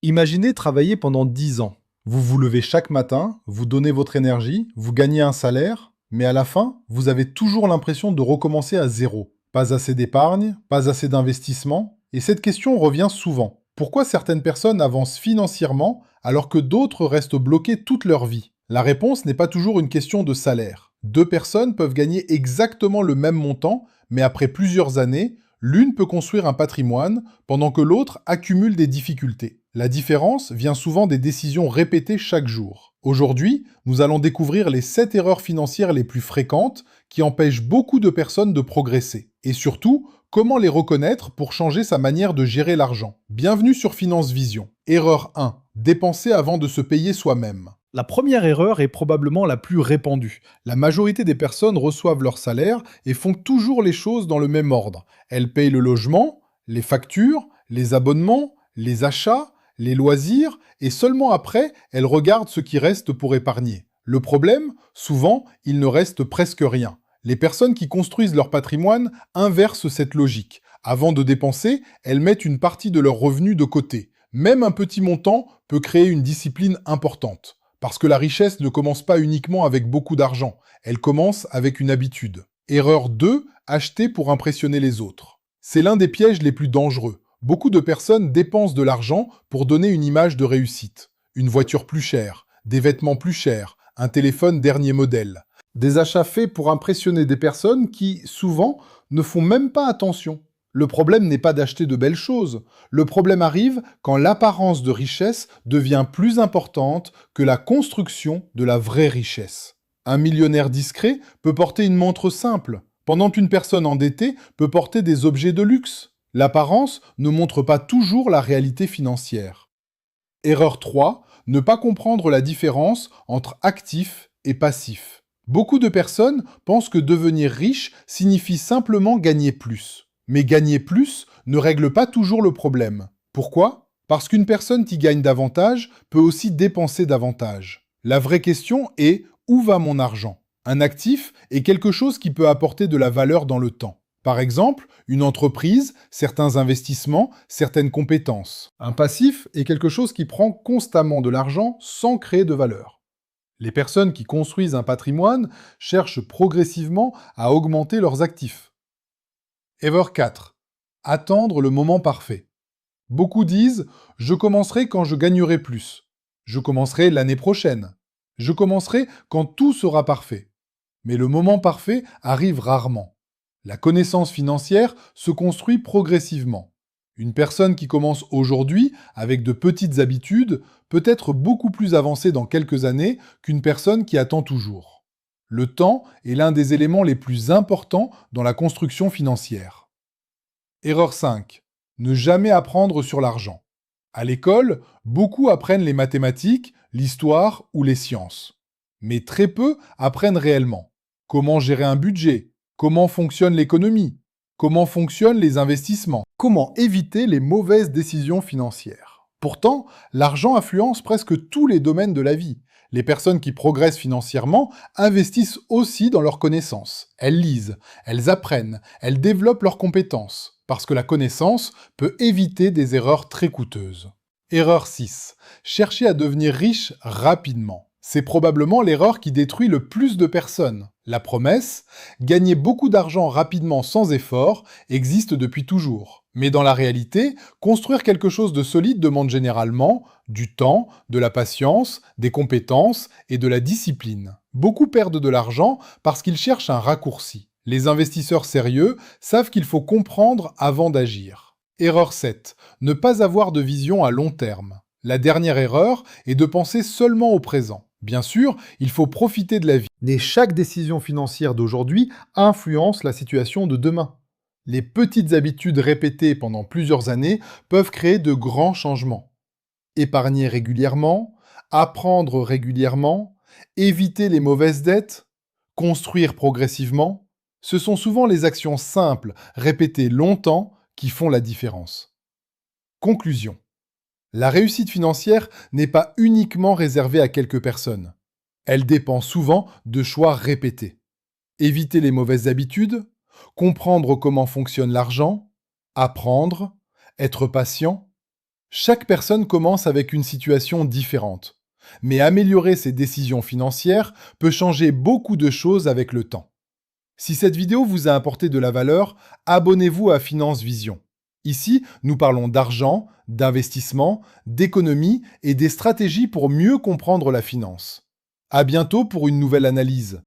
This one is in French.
Imaginez travailler pendant 10 ans. Vous vous levez chaque matin, vous donnez votre énergie, vous gagnez un salaire, mais à la fin, vous avez toujours l'impression de recommencer à zéro. Pas assez d'épargne, pas assez d'investissement, et cette question revient souvent. Pourquoi certaines personnes avancent financièrement alors que d'autres restent bloquées toute leur vie? La réponse n'est pas toujours une question de salaire. Deux personnes peuvent gagner exactement le même montant, mais après plusieurs années, l'une peut construire un patrimoine pendant que l'autre accumule des difficultés. La différence vient souvent des décisions répétées chaque jour. Aujourd'hui, nous allons découvrir les 7 erreurs financières les plus fréquentes qui empêchent beaucoup de personnes de progresser. Et surtout, comment les reconnaître pour changer sa manière de gérer l'argent. Bienvenue sur Finance Vision. Erreur 1. Dépenser avant de se payer soi-même. La première erreur est probablement la plus répandue. La majorité des personnes reçoivent leur salaire et font toujours les choses dans le même ordre. Elles payent le logement, les factures, les abonnements, les achats, les loisirs, et seulement après, elles regardent ce qui reste pour épargner. Le problème, souvent, il ne reste presque rien. Les personnes qui construisent leur patrimoine inversent cette logique. Avant de dépenser, elles mettent une partie de leurs revenus de côté. Même un petit montant peut créer une discipline importante. Parce que la richesse ne commence pas uniquement avec beaucoup d'argent, elle commence avec une habitude. Erreur 2, acheter pour impressionner les autres. C'est l'un des pièges les plus dangereux. Beaucoup de personnes dépensent de l'argent pour donner une image de réussite. Une voiture plus chère, des vêtements plus chers, un téléphone dernier modèle. Des achats faits pour impressionner des personnes qui, souvent, ne font même pas attention. Le problème n'est pas d'acheter de belles choses. Le problème arrive quand l'apparence de richesse devient plus importante que la construction de la vraie richesse. Un millionnaire discret peut porter une montre simple, pendant qu'une personne endettée peut porter des objets de luxe. L'apparence ne montre pas toujours la réalité financière. Erreur 3, ne pas comprendre la différence entre actif et passif. Beaucoup de personnes pensent que devenir riche signifie simplement gagner plus. Mais gagner plus ne règle pas toujours le problème. Pourquoi? Parce qu'une personne qui gagne davantage peut aussi dépenser davantage. La vraie question est: où va mon argent? Un actif est quelque chose qui peut apporter de la valeur dans le temps. Par exemple, une entreprise, certains investissements, certaines compétences. Un passif est quelque chose qui prend constamment de l'argent sans créer de valeur. Les personnes qui construisent un patrimoine cherchent progressivement à augmenter leurs actifs. Erreur 4. Attendre le moment parfait. Beaucoup disent: je commencerai quand je gagnerai plus. Je commencerai l'année prochaine. Je commencerai quand tout sera parfait. Mais le moment parfait arrive rarement. La connaissance financière se construit progressivement. Une personne qui commence aujourd'hui avec de petites habitudes peut être beaucoup plus avancée dans quelques années qu'une personne qui attend toujours. Le temps est l'un des éléments les plus importants dans la construction financière. Erreur 5. Ne jamais apprendre sur l'argent. À l'école, beaucoup apprennent les mathématiques, l'histoire ou les sciences. Mais très peu apprennent réellement. Comment gérer un budget? Comment fonctionne l'économie? Comment fonctionnent les investissements? Comment éviter les mauvaises décisions financières? Pourtant, l'argent influence presque tous les domaines de la vie. Les personnes qui progressent financièrement investissent aussi dans leurs connaissances. Elles lisent, elles apprennent, elles développent leurs compétences, parce que la connaissance peut éviter des erreurs très coûteuses. Erreur 6. Chercher à devenir riche rapidement. C'est probablement l'erreur qui détruit le plus de personnes. La promesse, gagner beaucoup d'argent rapidement sans effort, existe depuis toujours. Mais dans la réalité, construire quelque chose de solide demande généralement du temps, de la patience, des compétences et de la discipline. Beaucoup perdent de l'argent parce qu'ils cherchent un raccourci. Les investisseurs sérieux savent qu'il faut comprendre avant d'agir. Erreur 7. Ne pas avoir de vision à long terme. La dernière erreur est de penser seulement au présent. Bien sûr, il faut profiter de la vie. Mais chaque décision financière d'aujourd'hui influence la situation de demain. Les petites habitudes répétées pendant plusieurs années peuvent créer de grands changements. Épargner régulièrement, apprendre régulièrement, éviter les mauvaises dettes, construire progressivement, ce sont souvent les actions simples, répétées longtemps, qui font la différence. Conclusion. La réussite financière n'est pas uniquement réservée à quelques personnes. Elle dépend souvent de choix répétés. Éviter les mauvaises habitudes, comprendre comment fonctionne l'argent, apprendre, être patient. Chaque personne commence avec une situation différente. Mais améliorer ses décisions financières peut changer beaucoup de choses avec le temps. Si cette vidéo vous a apporté de la valeur, abonnez-vous à Finance Vision. Ici, nous parlons d'argent, d'investissement, d'économie et des stratégies pour mieux comprendre la finance. À bientôt pour une nouvelle analyse.